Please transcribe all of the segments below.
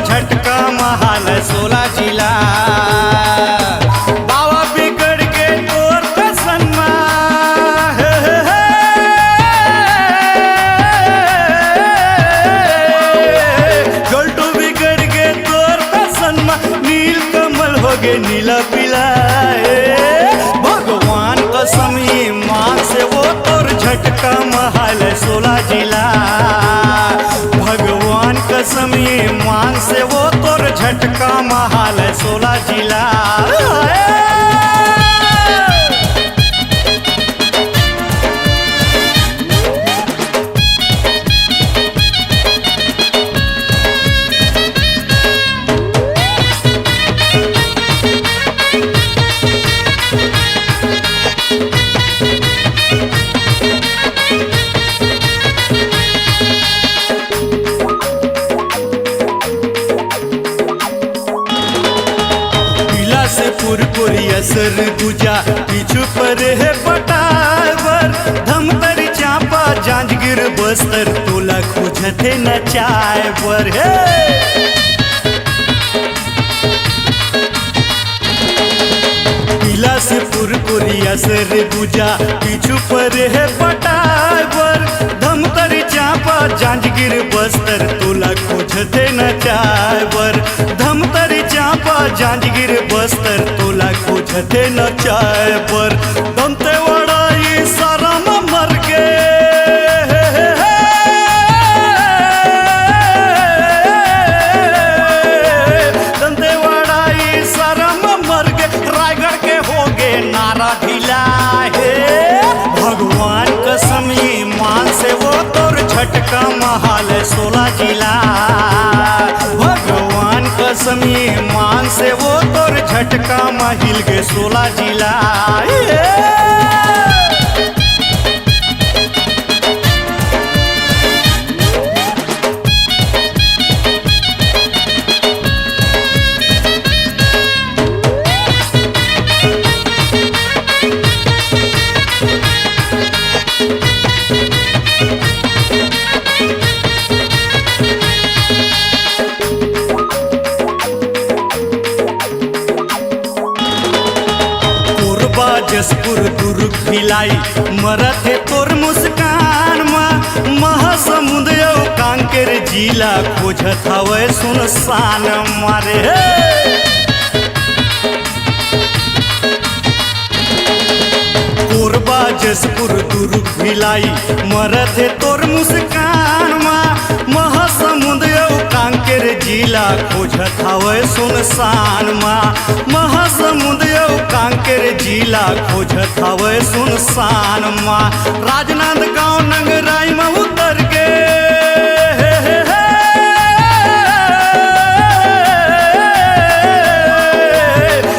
झटका महाल 16 जिला। बाबा बिगड़ के तोर कसनमा, गोल्टू बिगड़ के तोर कसनमा, नील कमल हो गे नीला पीला। भगवान कसम ये माँ से वो तोर झटका महाल 16 जिला। भगवान कसम ये मान से वो तोर झटका महाल 16 जिला। से पुरपुरिया सर गुजा पीछू पर है पटावर। धमतरी चांपा जांजगीर बस्तर तोला खोजते नचाए बर है। पीला से पुरपुरिया सर गुजा पीछू पर है पटावर। धमतरी चांपा जांजगीर बस्तर तोला खोजते नचाए बर। धमतरी चांपा जांजगीर बस्तर तोला खोजते नचाए पर। दंतेवाड़ा ये सारा मर गे, दंतेवाड़ा ये सारा मर गे। रायगढ़ के हो गे नारा ढीला है। भगवान कसम ये मान से वो तोर झटका महाल 16 जिला। भगवान कसम ये मान से वो तोर झटका महिल गे 16 जिला। जसपुर दुर्ग भिलाई मरत है तोर मुस्कान माँ। महासमुंद कांकेर जिला खोजत हवे सुनसान मारे। कोरबा जसपुर दुर्ग भिलाई मरत है तोर मुस्कान माँ। महासमुंद कांकेर जिला खोजत हवे सुनसान माँ। महासमुंद कांकेर जिला खोजत हवे सुनसान माँ। राजनांदगांव नंगराई में उतर गे,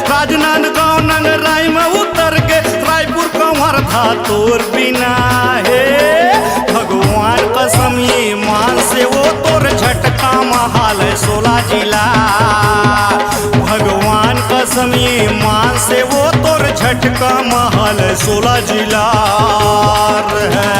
राजनांदगांव नंगराई में उतर गे। रायपुर कंवर था तोर बिना है। भगवान कसम ये मान से वो तोर झटका महाल 16 जिला। भगवान कसम ये मान से वो तोर झटका महल 16 जिला है।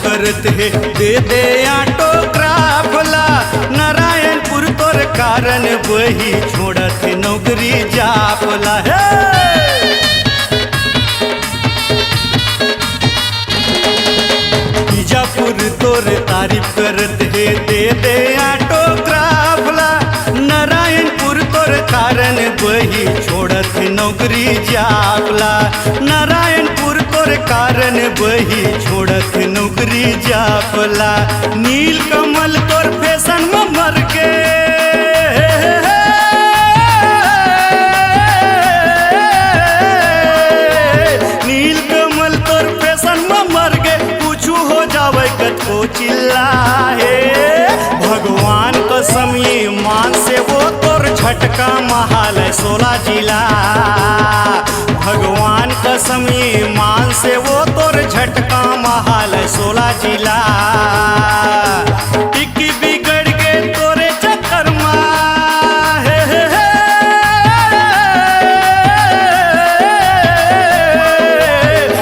करत है दे दे ऑटोग्राफ ला। नारायणपुर तोर कारण वही छोड़त है नौकरी जापला है। बीजापुर तोर तारीफ करत है दे दे ऑटोग्राफ ला। नारायणपुर तोर कारण वही छोड़त है नौकरी जापला। नारायणपुर तोर कारण वही छोड़त नौकरी जापला। नील कमल तोर फैशन में मर के, नील कमल तोर फैशन में मर गे। कुछ हो जावे कत को चिल्लाए। भगवान कसम ये मान से वो तोर झटका महाल 16 जिला। भगवान कसम ईमान से वो तोर झटका महाल 16 जिला। टिकी बिगड़ गे तोरे चक्कर मा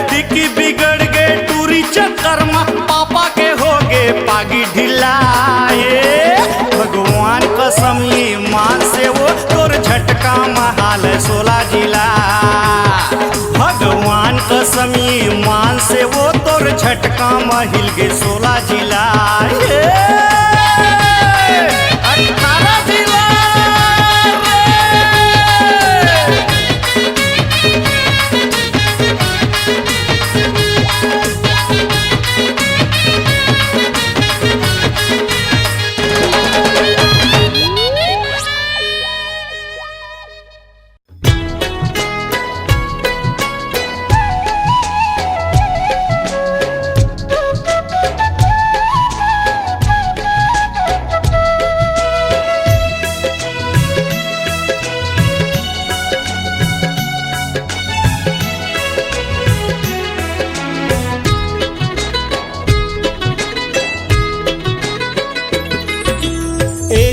टिकी बिगड़ गे टूरी चक्कर मा पापा के हो गे पागी ढिला। भगवान कसम ईमान से वो तोर झटका महाल 16 जिला। भगवान कसम ईमान से वो तोर झटका महिल गे 16 जिला। 18 जिला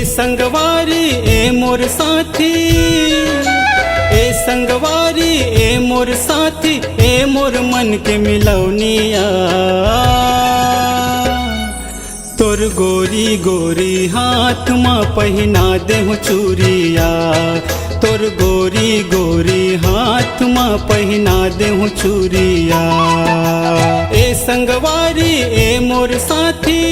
संगवारी ए मोर साथी, ए संगवारी ए मोर साथी, ए मोर मन के मिलौनिया। तोर गोरी गोरी हाथ माँ पहना देहु चूरिया। तोर गोरी गोरी हाथ माँ पहना देहु चूरिया। ए संगवारी ए मोर साथी,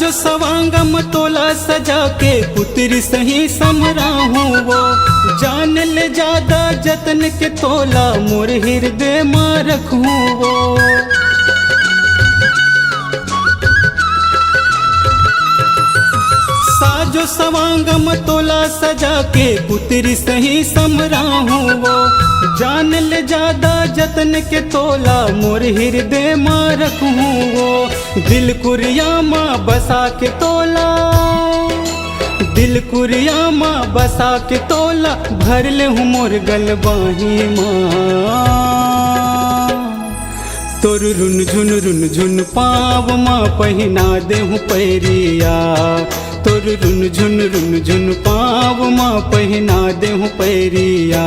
सवांगम तोला सजा के पुत्री सही समराहूँ वो। जान ले ज्यादा जतन के तोला मोर हृदय मां रखूँ वो। साजो सवांगम तोला सजा के पुत्री सही समराहूँ वो। जान ले ज्यादा जतन के तोला मोर हृदय मां रखूँ वो। दिल कुरिया माँ बसा के तोला, दिल कुरिया माँ बसा के तोला, भर ले हूँ मोर गलबाही माँ। तोर रुन झुन पाव माँ पहना देहूँ पैरिया। तोर रुन झुन पाव माँ पहना देहूँ पैरिया।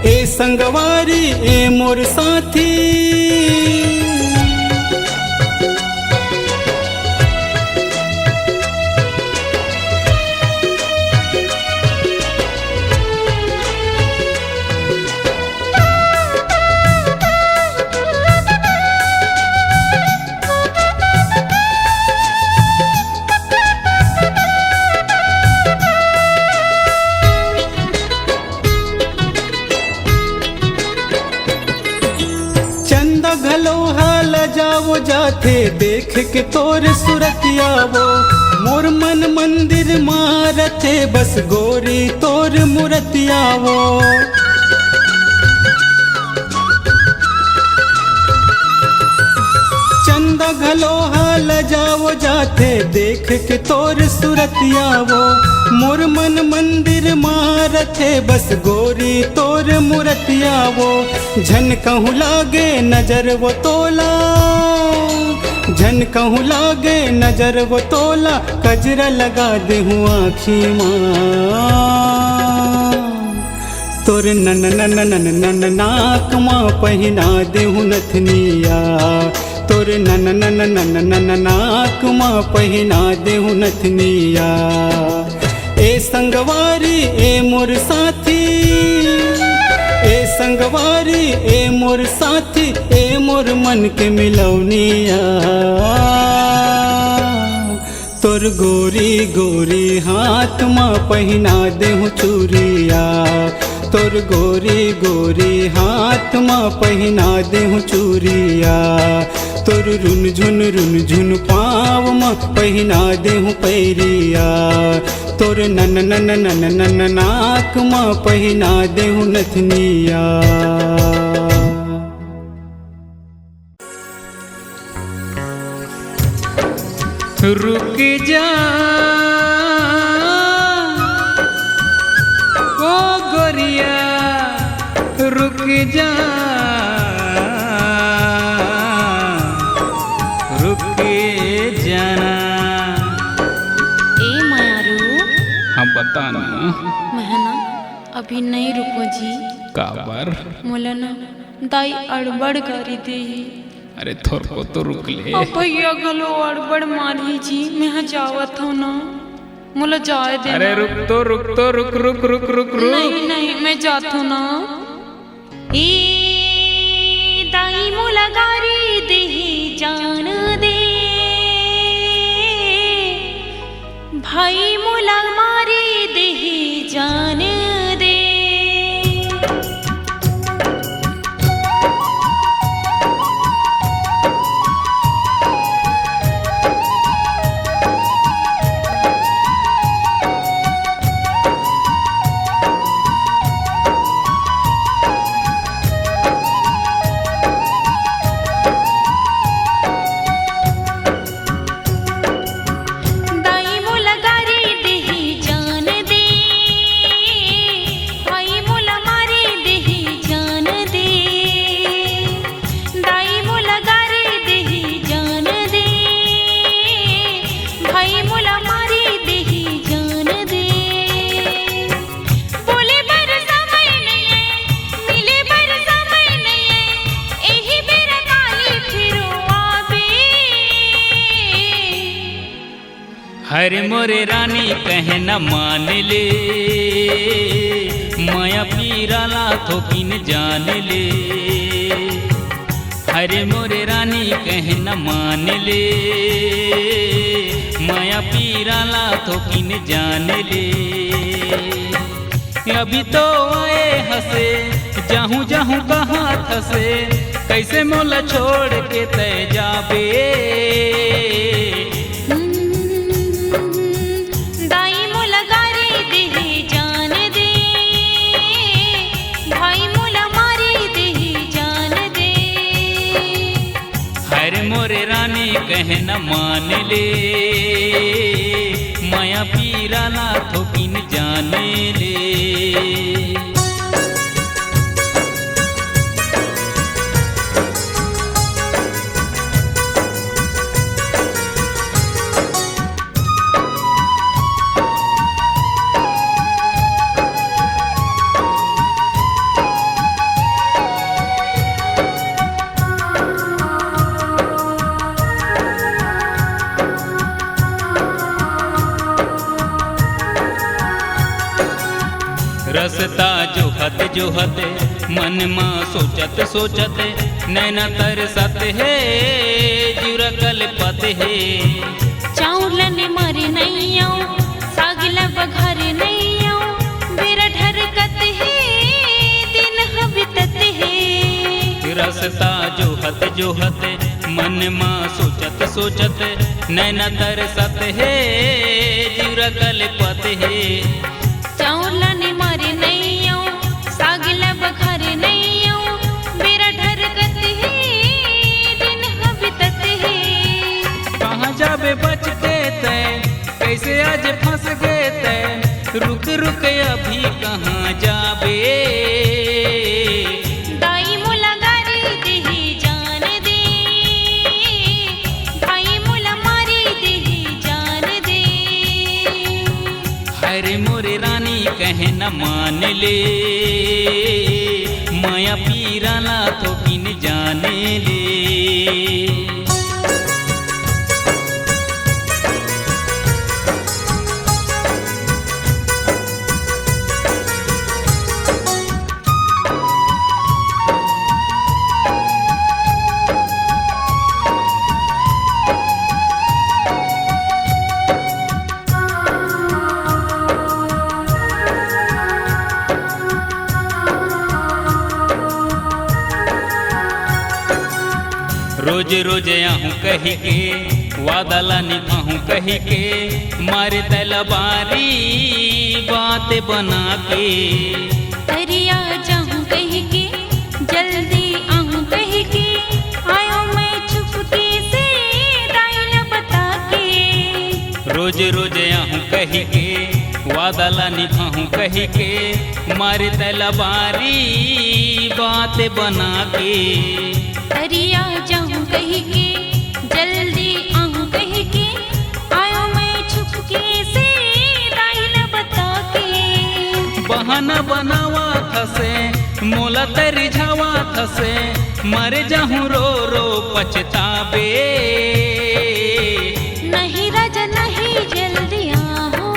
ए संगवारी ए मोर साथी, जाओ जाते देख के तोर सुरतिया वो। मोर मन मंदिर मारते बस गोरी तोर मूर्तिया वो। चंदा घलोहा लजाओ जाते देख के तोर सुरतिया वो। मोर मन मंदिर मारते बस गोरी तोर मूर्तिया वो। झन कहूँ लागे नजर वो तोला, झन कहूँ लागे नजर वो तोला, कजरा लगा देहूँ आँखी माँ। तोर नन नन नन नन नाक माँ पहना देहूँ नथनिया। तोर नन नन नन नन नाक माँ पहना देहूँ नथनिया। ए संगवारी ए मोर साथी, ए संगवारी ए मोर साथी, ए मोर मन के मिलौनिया। तोर गोरी गोरी हाथ में पहिना देहु चूड़िया, तोर गोरी गोरी हाथ में पहिना देहु चूड़िया, तोर रुन झुन पाँव में पहिना देहु पैरिया, तोर नन नन नन नन नाक में पहिना देहु नथनिया। रुक जा ओ गोरिया, रुक जा, रुक जाना। ए मारू, हाँ बता ना। मैं ना अभी नहीं रुको जी। काबर मोला ना दाई अड़बड़ करी दे। अरे थोर को तो रुक ले। अब भैया गलो अड़बड़ मारी जी, मैं जावत हूँ ना, मोला जाए दे। अरे रुक तो रुक तो रुक रुक रुक रुक रुक। नहीं नहीं मैं जात हूँ ना। ए दाई मोला गारी दे जान दे, भाई मोला मारी दे जान दे। हरे मोरे रानी कहे न मान ले, माया पीराला थोकिन जान ले। हरे मोरे रानी कहे न मान ले, माया पीराला थोकिन जान ले। अभी तो आए हंसे, जाहूँ जाहूँ कहाँ थसे, कैसे मोला छोड़ के तय जाबे। मोरे रानी कहे न मान ले, माया पीराला थोकिन जाने ले। रसता जोहत मन माँ सोचत सोचत, नैना तरसत है जुरा कल्पत है। चाउलन मर नैया सागिल बघर नैया, बेरा ढरकत है दिन हबितत है। रसता जोहत मन माँ सोचत सोचत, नैना तरसत है जुरा कल्पत है। चाउलन मर नैया सागिल बघर नैया, बेरा ढरकत है दिन हबितत है। कहाँ जाबे बच के तय, कैसे आज फंस गए तय, रुक रुक अभी कहाँ जाबे। दाई मोला गारी देही जान दे, भाई मोला मारी देही जान दे। हरे मोरे रानी कहे न मान ले, माया पीराला थोकिन जाने ले। रोज रोज आहूँ कही के वादा ला निभाऊँ कही के मारे तलवारी बात बना के तरिया जाऊं कह के जल्दी आऊं कह के आयो मैं चुपके से दाइल बता के रोज रोज आहूँ कही के वादा ला निभाऊँ कही के मारे तलवारी बात बना के तरिया जाऊं कह के जल्दी आऊं कह के आयो मैं चुपके से दाइल बता के बहाना बनावा थसे मोला तरिझावा थसे मर जाहूँ रो रो पछतावे नहीं राजा नहीं जल्दी आओ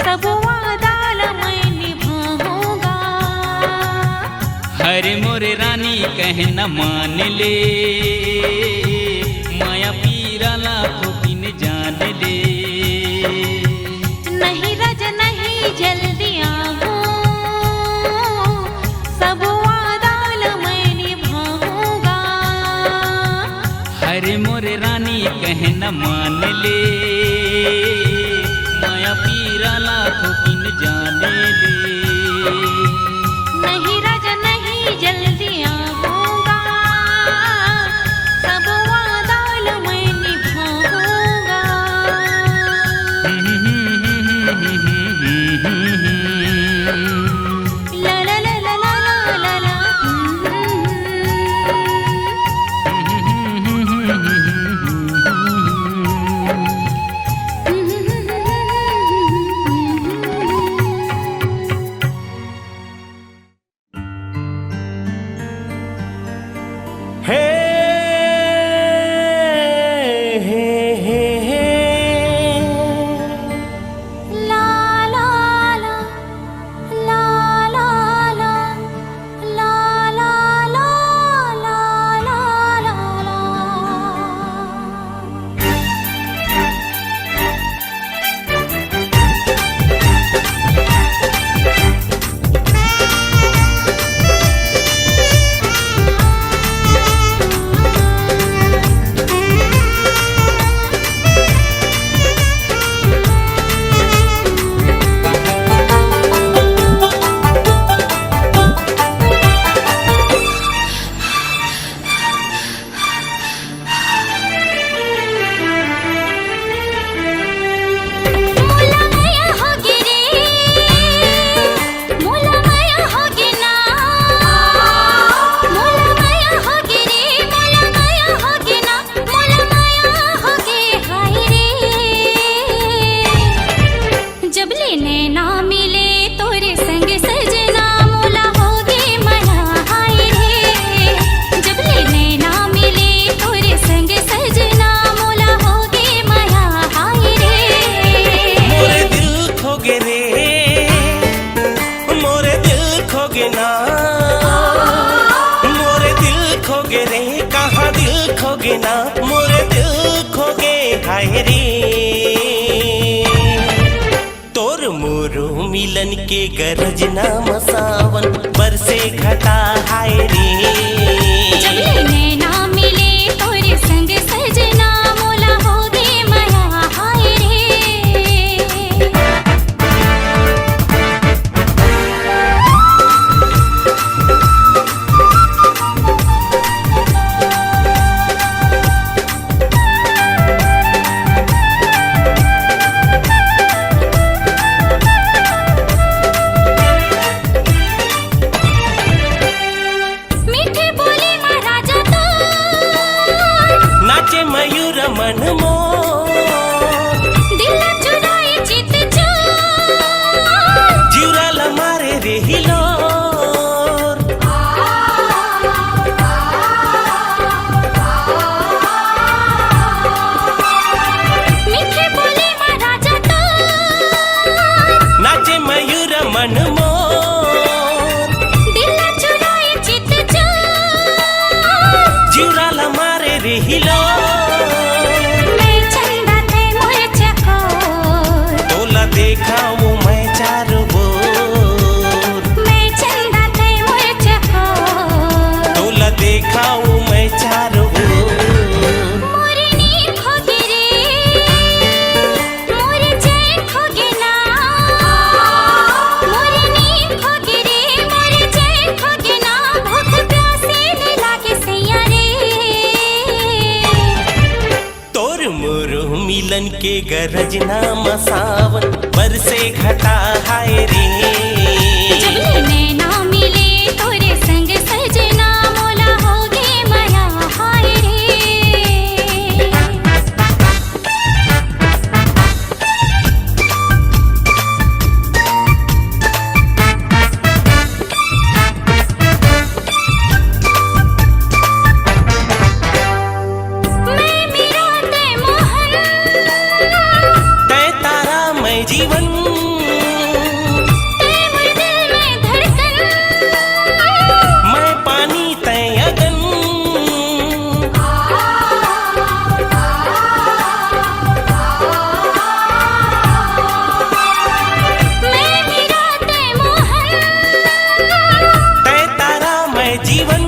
सब वादा मैं निभाऊंगा हरे मोरे रानी कह न मान ले माया पीरा लाखों बिन जान ले नहीं राजा नहीं जल्दी आओ सब वादा मैं निभाऊंगा हरे मोरे रानी कह न मान ले माया पीरा लाखों बिन जान ले नहीं राजा नहीं जल्दी आऊंगा सब वादा मैं निभाऊंगा ला ला ला ला ला ला ला हे हे ला ला ला ला ला ला ला ला ला ला ला खोगे ना मोरे दिल खोगे हाय रे तोर मोरो मिलन के गरज ना मसावन बरसे घटा हाय रे जब लेने ना मिले तोरे संग सजना मोला होगे मया हाय रे के गरजना मसावन बरसे घटा हाय रे। जब नैना मिले तोरे संग सजना मोला होगे माया हाय रे। जीवन तेरे दिल में धड़कन, मैं पानी तय अगन। मैं मेरा तय मोहन, तय तारा मैं जीवन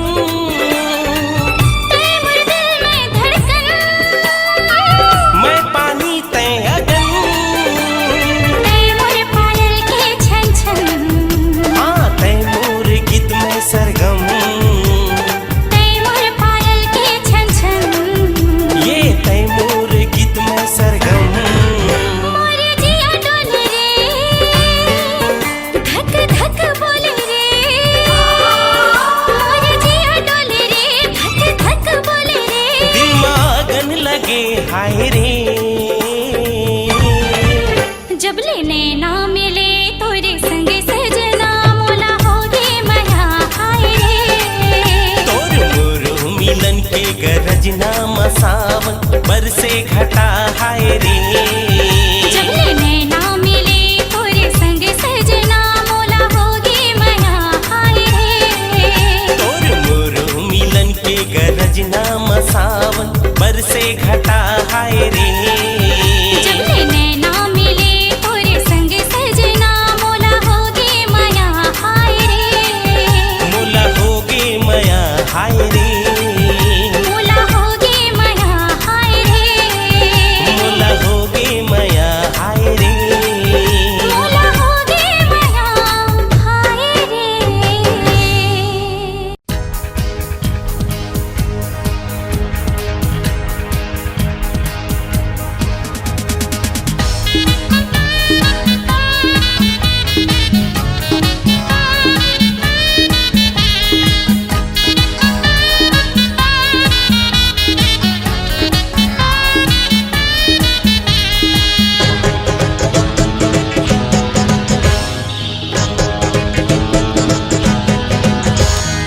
तेरे दिल में धड़कन, मैं पानी तय अगन। सरगम तैमूर पायल के छन छन, ये तैमूर गीत में सरगम। मोर जिया डोले रे, धक धक बोले रे। मोर जिया डोले रे, धक धक बोले रे। दिल में आगन लगे हाय रे। जब ले नैना मिले तोरे संग सजना मोला होगे माया हाय रे। तोर मोर मिलन के गरजना मसावन बरसे घटा हाय रे। जब ले नैना मिले तोरे संग सजना मोला होगे माया हाय रे। तोर मोर मिलन के गरजना मसावन बरसे घटा हाय रे। जब ले नैना मिले तोरे संग सजना मोला होगे माया हाय रे। मोला होगे मया हाय रे। मोला होगे माया हाय रे। मोला होगे मया हाय रे। मोला होगे माया हाय रे।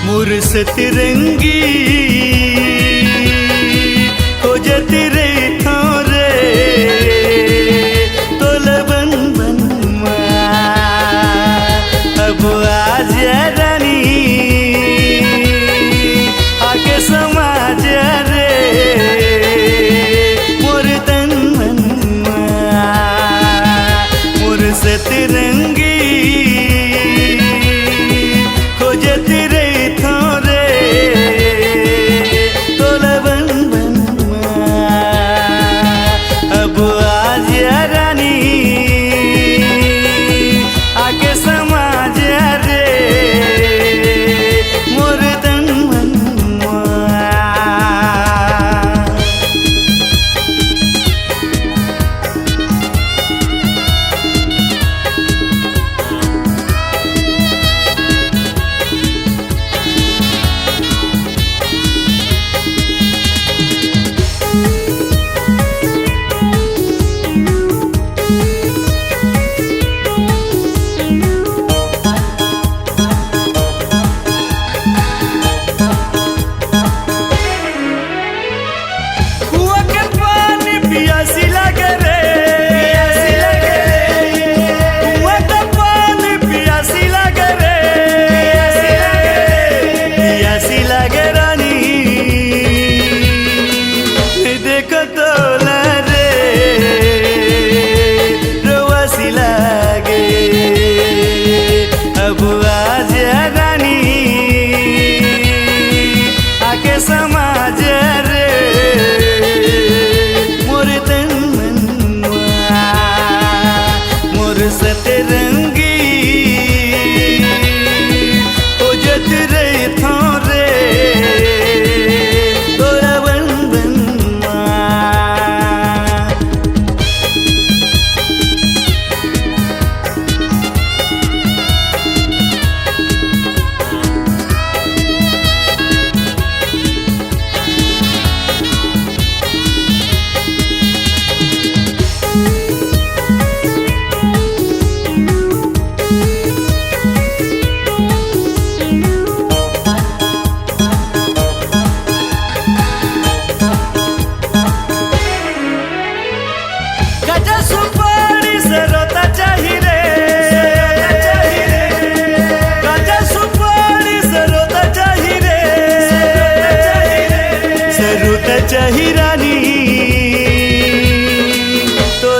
मुरस तिरंगी खोजत रे थोरे तोलबन बनवा। अब आज रानी आके समाज रे मोर तन मनवा। मुरस तिरंगी खोजत रे थोरे तोलबन बनवा। अब आज रानी आके समाज रे मोर तन मनवा। कुआं के पानी पियासी लगे रे। कुआं के पानी पियासी लगे रे। पियासी लगे रानी देखो तो रे रोवासी लगे। अब आज रानी आके समाज रे मोर तन मनवा। मोर सतरंगी खोजत रे थोरे तोरा बन बनवा।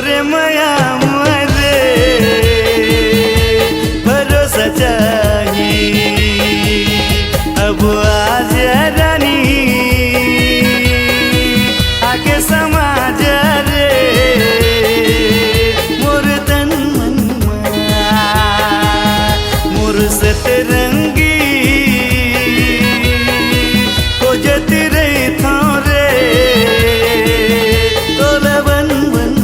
तोरे माया मरे भरोसा चाही अब आज रानी आके समाज रे मोर तन मन मोर सतरंगी खोजत रही थो रे तोला बन बन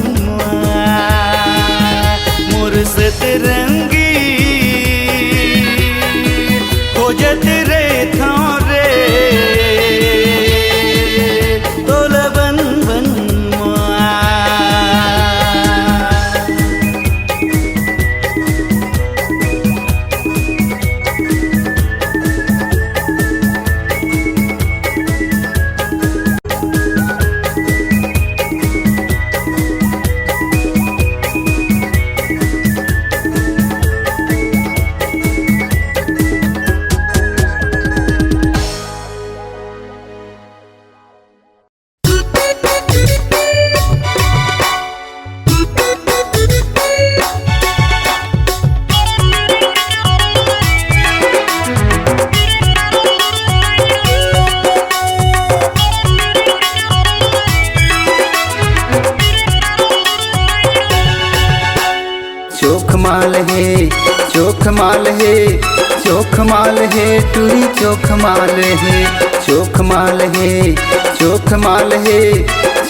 मोर सतरंगी खोजत रही थो रे तोला बन बन चोख माल है चोख माल है चोख माल है टूरी चोख माल है चोख माल है चोख माल है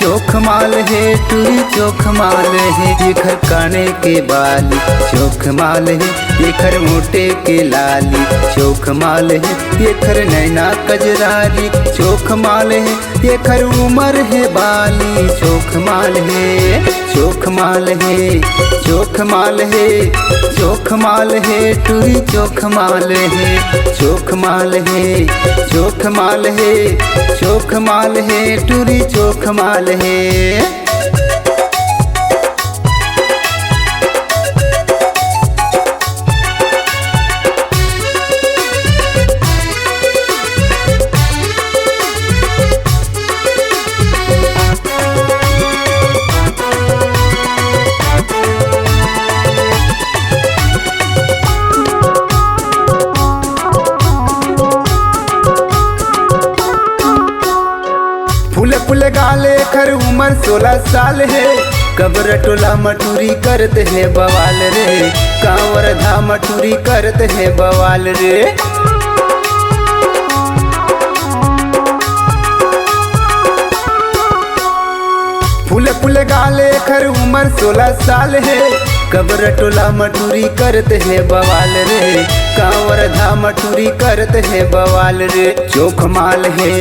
चोख माल है टूरी चोख माल है ये घर काने के बाली चोख माल है ये घर मोटे के लाली चोख माल है ये घर नैना कजरारी चोख माल है ये घर उमर है बाली चोख माल है चोख माल है चोख माल है चोख माल है टूरी चोख माल है चोख माल है चोख माल है चोख माल है टूरी चोख माल है फूल फूल गाले खर उम्र 16 साल है कब्र टोला मटूरी करते है बवाल रे कांवर धा मटूरी करते है बवाल रे फूल फूल गाले खर उम्र 16 साल है कब्र टोला मटूरी करते है बवाल रे कांवर धा मटूरी करते है बवाल रे चोख माल है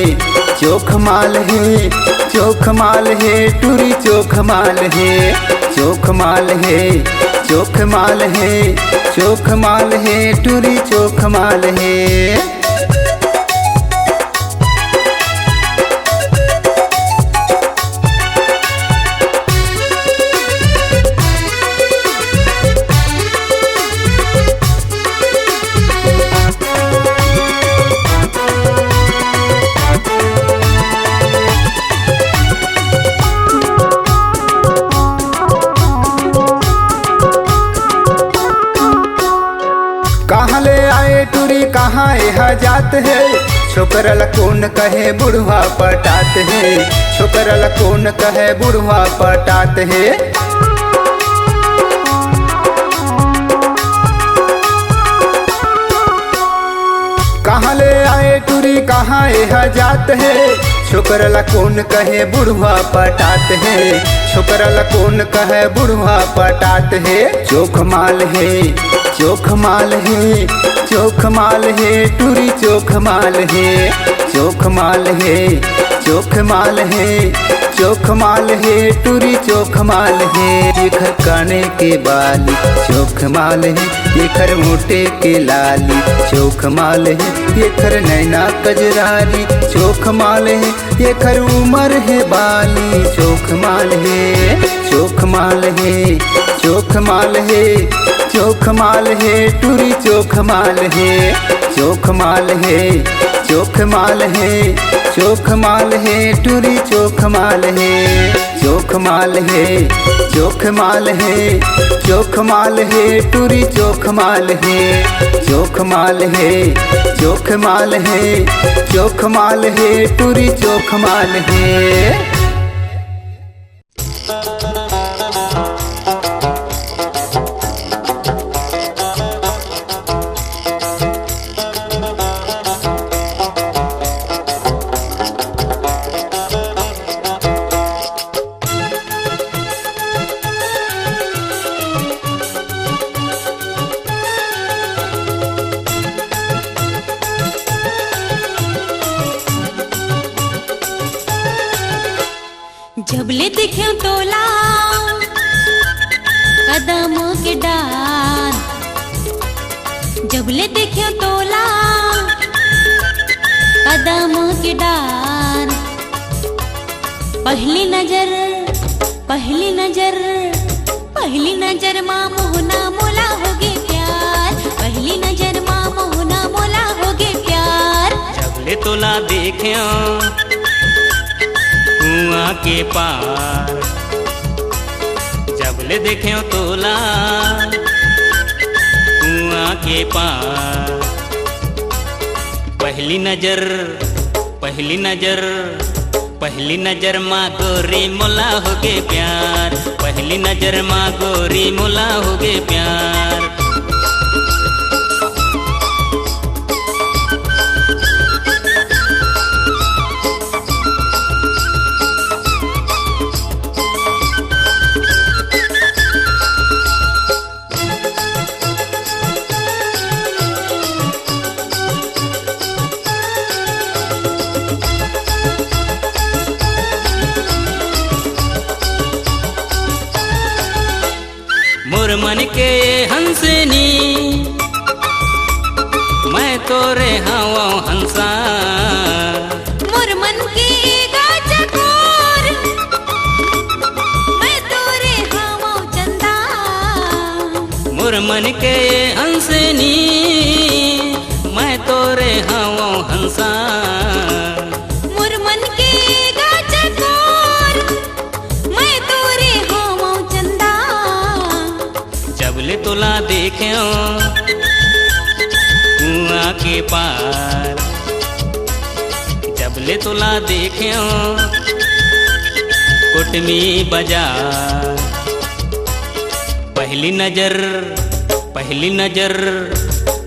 चोख माल है चोख माल है टूरी चोख माल है चोख माल है चोख माल है चोख माल है टूरी चोख माल है कहाँ ले आए टूरी कहाँ यहाँ जात है छोकरल कौन कहे बुढ़वा पटात है छोकरल कौन कहे बुढ़वा पटात है कहाँ ले आए टूरी कहाँ यहाँ जात है छोकरला कौन कहे बुढ़वा पटात है छोकरला कौन कहे बुढ़वा पटात है चोख माल है चोख माल है चोख माल है टूरी चोख माल है चोख माल है चोख माल है चोख माल है टूरी चोख माल है ये घर काने के बाली चोख माल है ये घर मोटे के लाली चोख माल है ये घर नैना कजरारी चोख माल है ये घर उमर है बाली चोख माल है चोख माल है चोख माल है चोख माल है टूरी चोख माल है चोख माल है चोख माल है चोख माल है टूरी चोख माल है, चोख माल है, चोख माल है, चोख माल है टूरी चोख माल है, चोख माल है, चोख माल है, चोख माल है टूरी चोख माल है। जबले देखे तोला कदमों के डार, जबले देखे तोला कदमों के डार। पहली नजर, पहली नजर, पहली नजर माँ मोहना मोला होगे प्यार, पहली नजर माँ मोहना मोला होगे प्यार। जबले तोला देखे कुआं के पार, जबले देखे तोला कुआं के पार। पहली नजर, पहली नजर, पहली नजर माँ गोरी मोला होगे प्यार, पहली नजर माँ गोरी मोला होगे प्यार। मोर मन के हंसनी मैं तोरे हवा हंसा, मोर मन के गाजकोर मैं तोरे हवा चंदा। मोर मन के हंसनी मैं तोरे हवा हंसा। मोर मन के गाजकोर मैं तोरे हवा चंदा। जबले तोला देखे कुआं के पार, जबले तोला देखे कुटमी बाजार। पहली नजर, पहली नजर,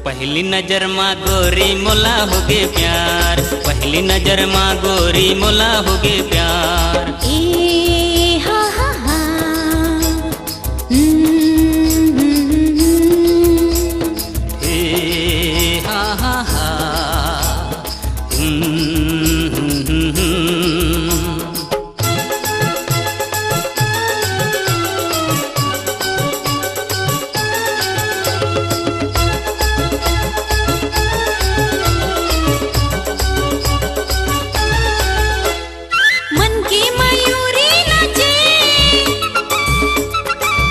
पहली नजर माँ गोरी मोला होगे प्यार, पहली नजर माँ गोरी मोला होगे प्यार। ए हा हा हा हे हा हा हा मन की मयूरी नाचे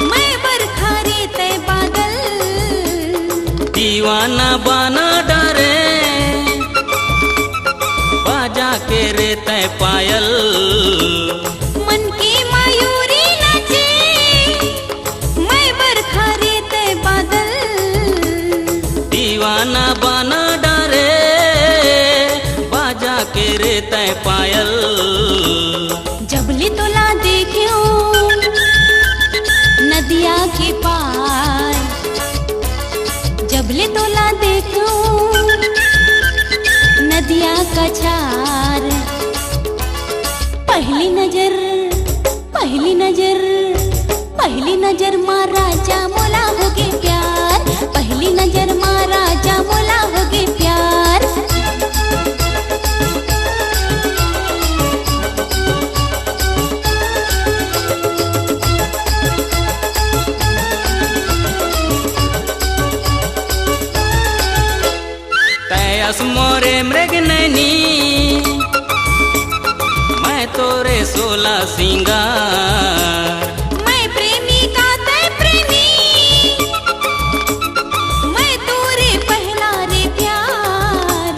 मैं बरखा रे तय बादल। दीवाना बाना डरे बाजा के रे तय पायल। मन की मयूरी नाचे मैं बरखा रे तय बादल। दीवाना बाना डरे बाजा के रे तय पायल। जबले तोला देखियो नदिया के पार, जबले तोला देखियो नदिया का चार। पहली नजर, पहली नजर, पहली नजर माँ राजा मोला होगे प्यार, पहली नजर माँ राजा मोला होगे प्यार। तयस मोरे मृग नैनी मैं तोरे सोला सिंगार। मैं प्रेमी का तय प्रेमी मैं तोरे पहला रे प्यार।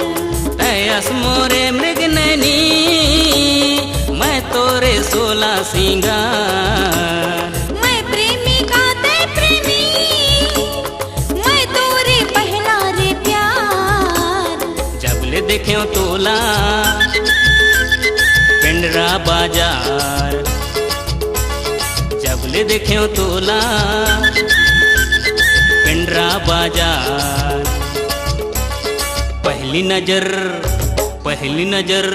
तयस मोरे मृग नैनी देखे तोला पिंडरा बाजार, जबले देखे तोला पिंडरा बाजार। पहली नजर पहली नजर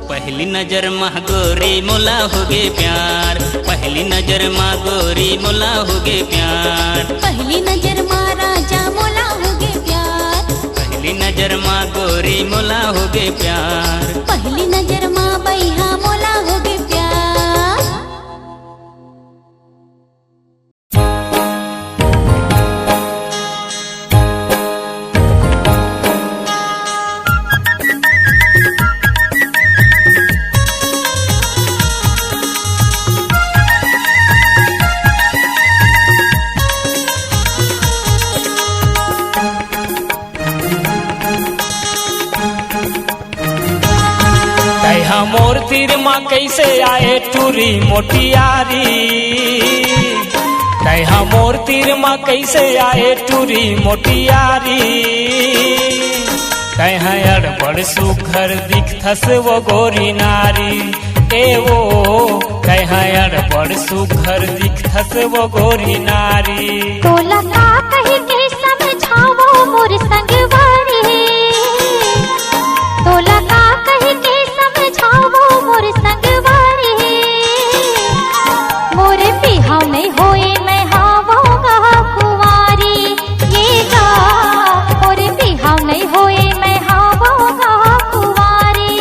पहली नजर माँ गोरी मोला होगे प्यार, पहली नजर माँ गोरी मोला होगे प्यार। पहली नजर माँ राजा मोला होगे प्यार, पहली नजर माँ गोरी मोला होगे प्यार। पहली नजर माँ बैहा मोला होगे प्यार। मोर तीर माँ कैसे आए टूरी मोटियारी, तैहा मोर तीर माँ कैसे आए टूरी मोटियारी। तैहा अड़बड़ सुघर दिखथस वो गोरी नारी, ए वो तैहा अड़बड़ सुघर दिखथस वो गोरी नारी। तोला का कही के समझावो मोर संगवारी, तोला का कही के समझावो मोर संगवारी। मोर बिहाव नहीं होए मैं हावोगा कुंवारी, ये गा मोर बिहाव नहीं होए मैं हावोगा कुंवारी।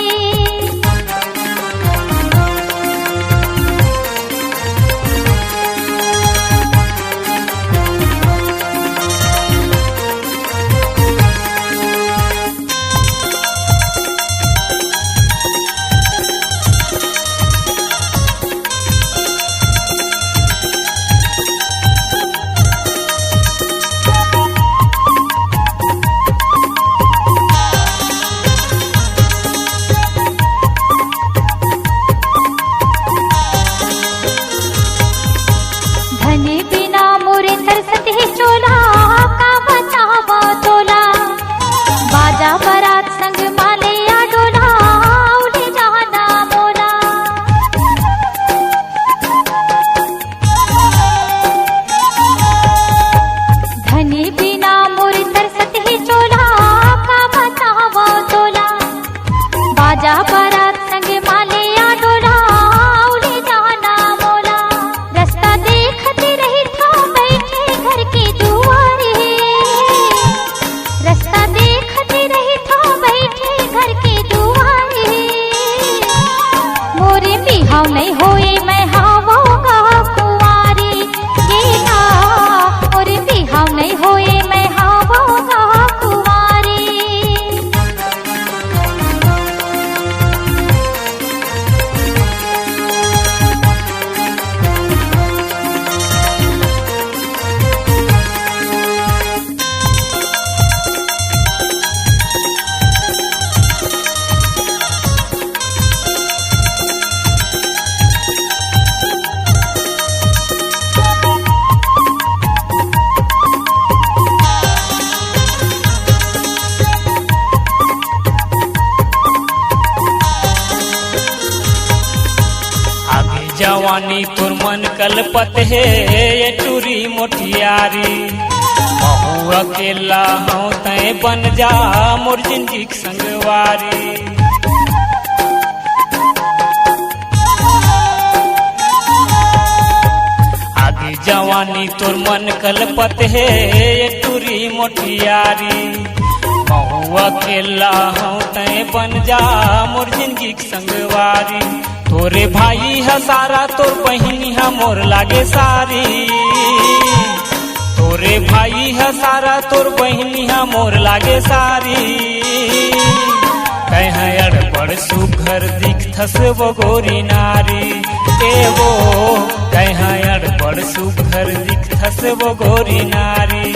जवानी तुर मन कलपत है ये टूरी मोटियारी। महू अकेला हूँ तय बन जा मोर जिंदगी संगवारी। आगे जवानी तुर मन कलपत है ये टूरी मोटियारी। महू अकेला हूँ तय बन जा मोर जिंदगी संगवारी। तोरे भाई है सारा तोर बहिनी है मोर लागे सारी। तोरे भाई है सारा तोर बहिनी है मोर लागे सारी। कह अड़बड़ सुघर दिखथस वो गोरी नारी। ए वो कह अड़बड़ सुघर दिखथस वो गोरी नारी।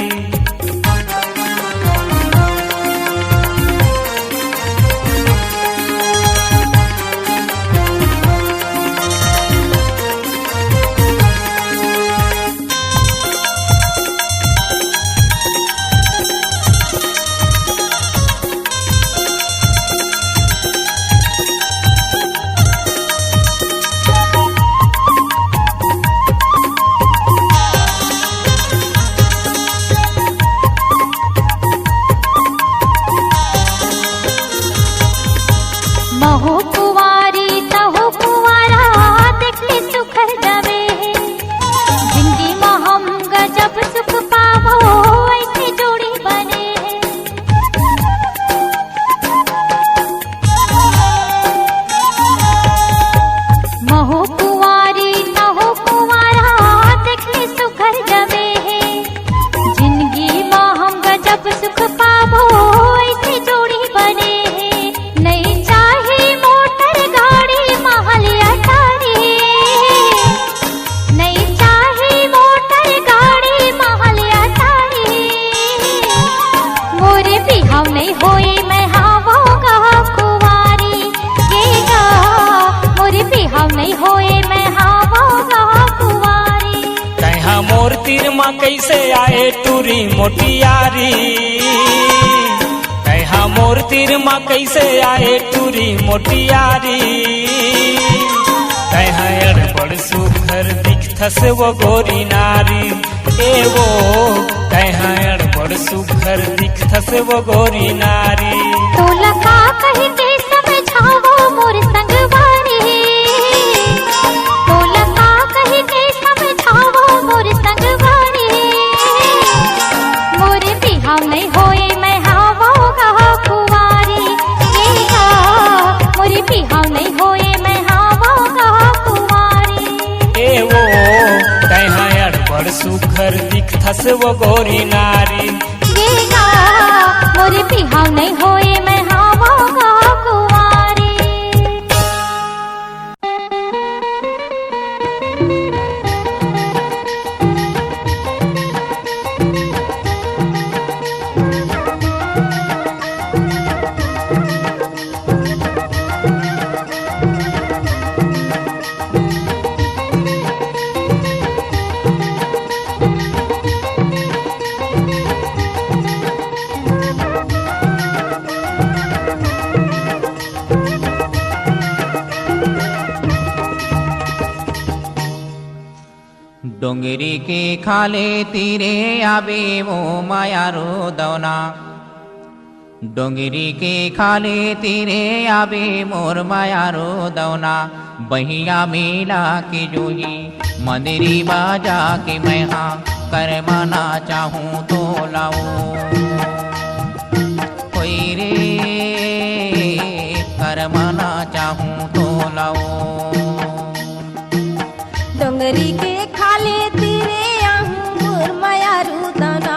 मोर तीर माँ कैसे आए टूरी मोटियारी, कहा मोर तीर माँ कैसे आए टूरी मोटियारी, कहा अड़बड़ सुघर दिखथस वो गोरी नारी, ए वो कहा अड़बड़ सुघर दिखथस वो गोरी नारी। तोला का कही के समझावो मोर संगवारी, तोला का कही के समझावो मोर संगवारी, मोरे बिहाव नहीं होए मैं हावो गा कुंवारी, ए गा मोरे बिहाव नहीं होए मैं हावो गा कुंवारी। ए वो कहा अड़बड़ सुघर दिखथस वो गोरी नारी, ए गा मोरे बिहाव नहीं होए मैं हावो गा कुंवारी। डोंगरी के खाले तीरे आबे वो मायारो दौना, डोंगरी के खाले तीरे आबे मोर मायारो दौना, बहिया मेला के जोही मंदिरी बाजा के मैं हाँ कर माना चाहूँ तो लाओ, कोई रे कर माना चाहूँ तो लाओ। डोंगरी के खाले तीरे आहूँ मोर मायारू दाना,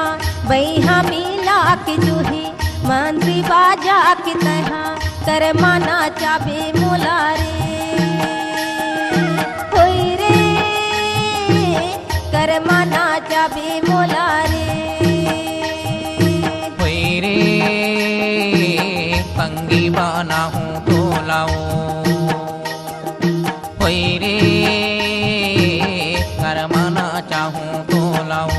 बैहा मिला के जोही मंत्री बाजा के तहा कर माना चाबे मोला रे, होई रे कर माना चाबे मोला रे, होई रे संगी बना हूँ तो लाओ, होई रे कर माना चाहूँ तो लाओ।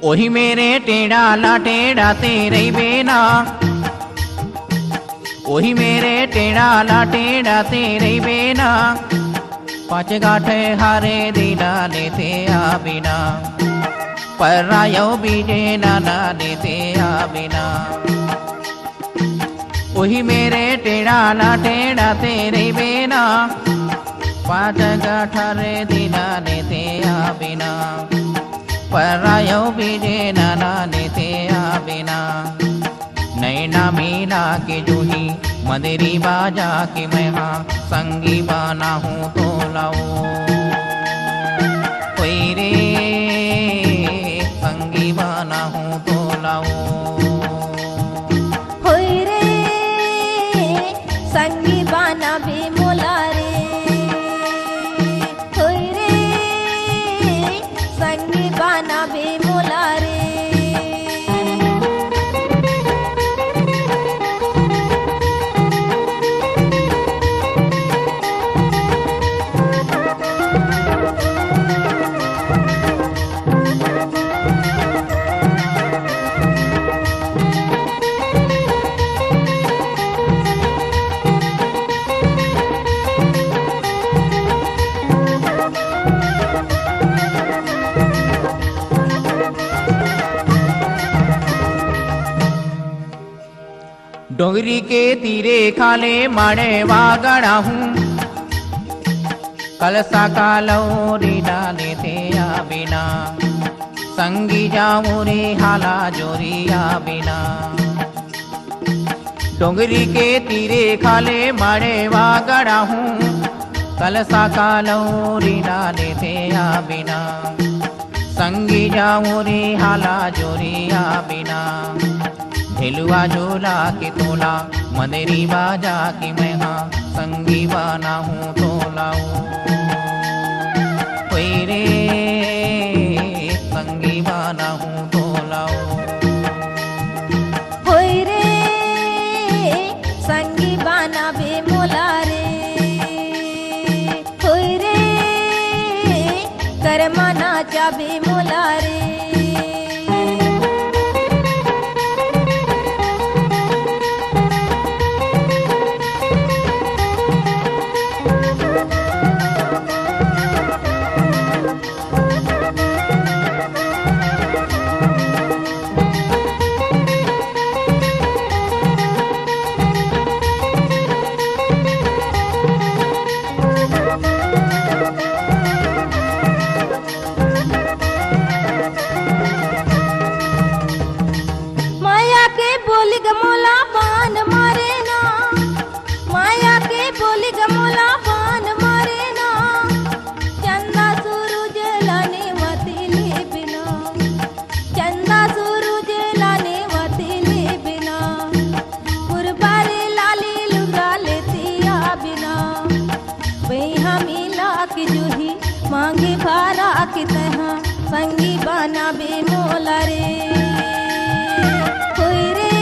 ओही मेरे टेढ़ा ला टेढ़ा तेरे बेना, ओही मेरे टेढ़ा ला टेढ़ा तेरे बेना, पाँच गाठे हारे दीना लेते आ बिना, पर रायो बीजे नाना लेते आ बिना। ओही मेरे टेढ़ा ला टेढ़ा तेरे बेना, पाँच गाठे दीना लेते आ बिना, परायो बीजे नाना लेते आ बिना। नैना मीना के जूही मदरी बाजा के मैं हाँ संगी बाना हूँ तो लाओ, कोई रे संगी बाना हूँ तो लाओ, होई रे संगी बाना भी मोला रे, होई रे संगी बाना भी मोला रे। डोंगरी के तीरे खाले माड़े वागड़ा हूँ, कलसा कालौरी डाले थे आ बिना, संगी जाऊँ रे हाला जोरी आ बिना। डोंगरी के तीरे खाले माड़े वागड़ा हूँ, कलसा कालौरी डाले थे या बिना संगी जाऊं रे हाला जोरिया बिना झेलुआ झोला के तोला मदेरी बाजा की मैं हाँ संगी बाना हूँ तोलाऊ कोई रे संगी बाना हूँ तोलाऊ होय रे संगी बाना बे मोला रे होय रे करमाना चाबे मोला रे मांगे भारा की तरह संगी बाना बे मोला रे कोई रे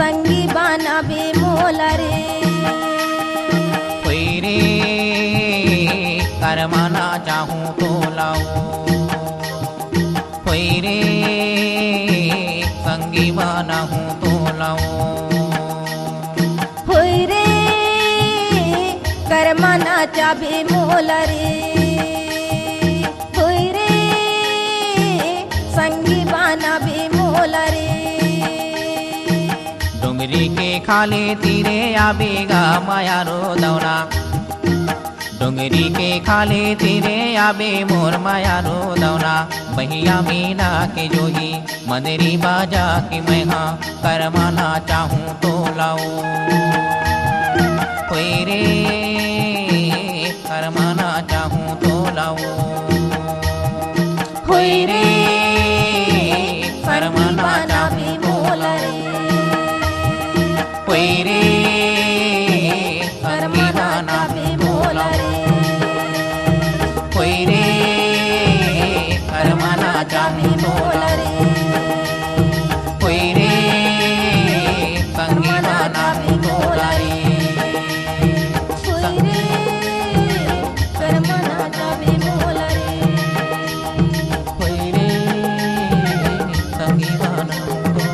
संगी बाना बे मोला रे कोई रे करमाना चाहूँ तो लाऊं कोई रे संगी बाना हूँ तो लाऊं होय रे करमाना चाबे मोला रे होय रे संगी बाना बे मोला रे डोंगरी के खाले तीरे आबेगा माया रो दौना डोंगरी के खाले तीरे आबे मोर माया रो दौना बहिया मीना के जोही मदरी बाजा की मैं हाँ करमाना चाहूँ तो लाऊं कोई रे करमाना चाहूँ तो लाऊं होय रे करमाना चाबे मोला रे कोई रे करमाना चाबे मोला रे कोई रे करमाना चाहूँ तो रे कोई रे संगी बाना हूँ तो रे होय रे करमाना चाबे मोला रे कोई रे संगी बाना हूँ तो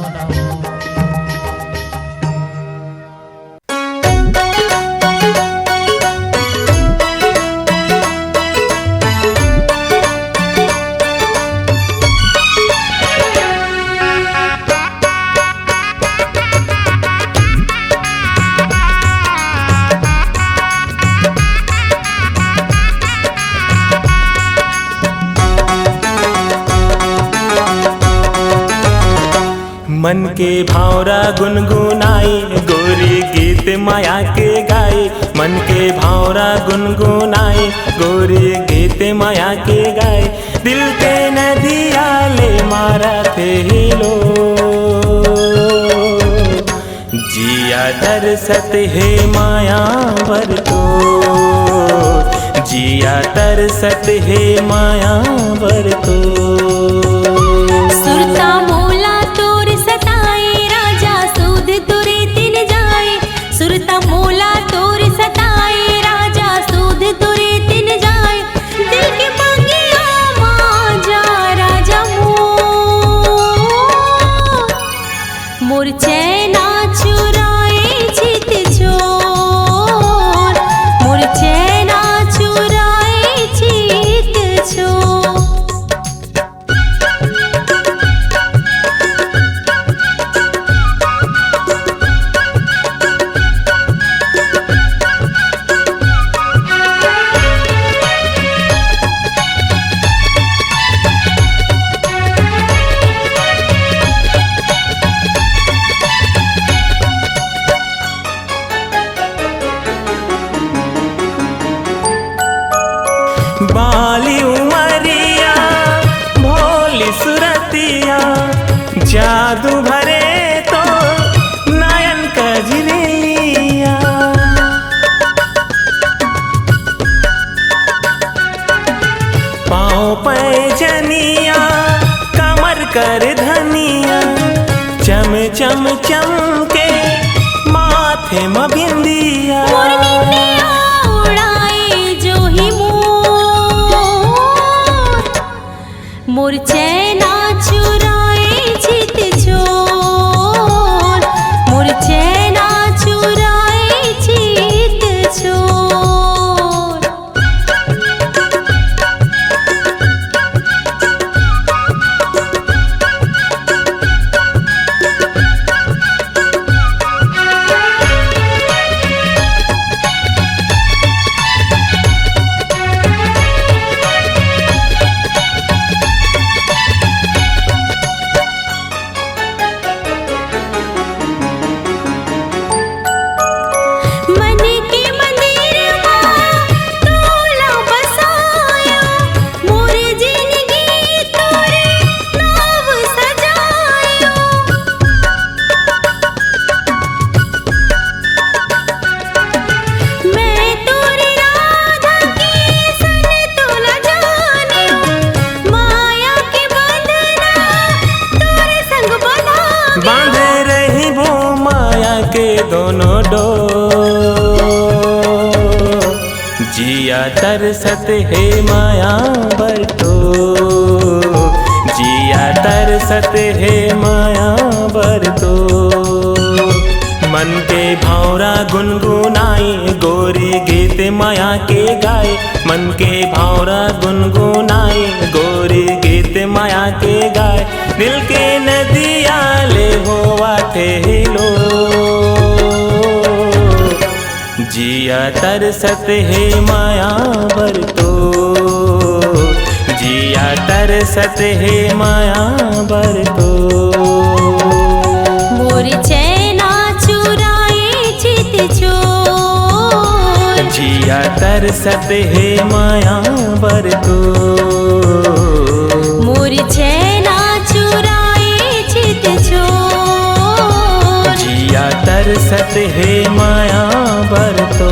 मन के भावरा गुनगुनाई गोरी गीत माया के गाई मन के भावरा गुनगुनाई गोरी गीत माया के गाई दिल के नदिया ले मारा थे लो जिया तरसत है माया वर को जिया तरसत है माया वर को सुरता मोला तोर सताए राजा सूद तुरे तिन जाए सुरता मोला तोर सताए राजा सूद तुरे तिन जाए दिल के बगिया मां जा राजा मोर चैना चुराए चित चोर मोर चैना चुराए चित चोर बाली उमरिया भोली सुरतिया जादू भरे तो नयन कजरिया पाँव पैजनिया कमर कर धनिया चम चम चमके माथे में बिंदिया मोर चैना चुराए चित चोर मोर चैना चुराए चित चोर बांधे रही वो माया के दोनों डोर जिया तरसत है माया बरतो जिया तरसत है माया बरतो मन के भावरा गुनगुनाई गोरी गीत माया के गाए मन के भावरा गुनगुनाई गोरी गीत माया के गाए दिल के नदिया ले होवा ठेलो जिया तरसत है माया बरतो जिया तरसत है माया बरतो मोर चैना चुराए चित चोर जिया तरसत है माया बरतो मोर चैना चुराए चित चोर जिया तरसत है माया बरतो।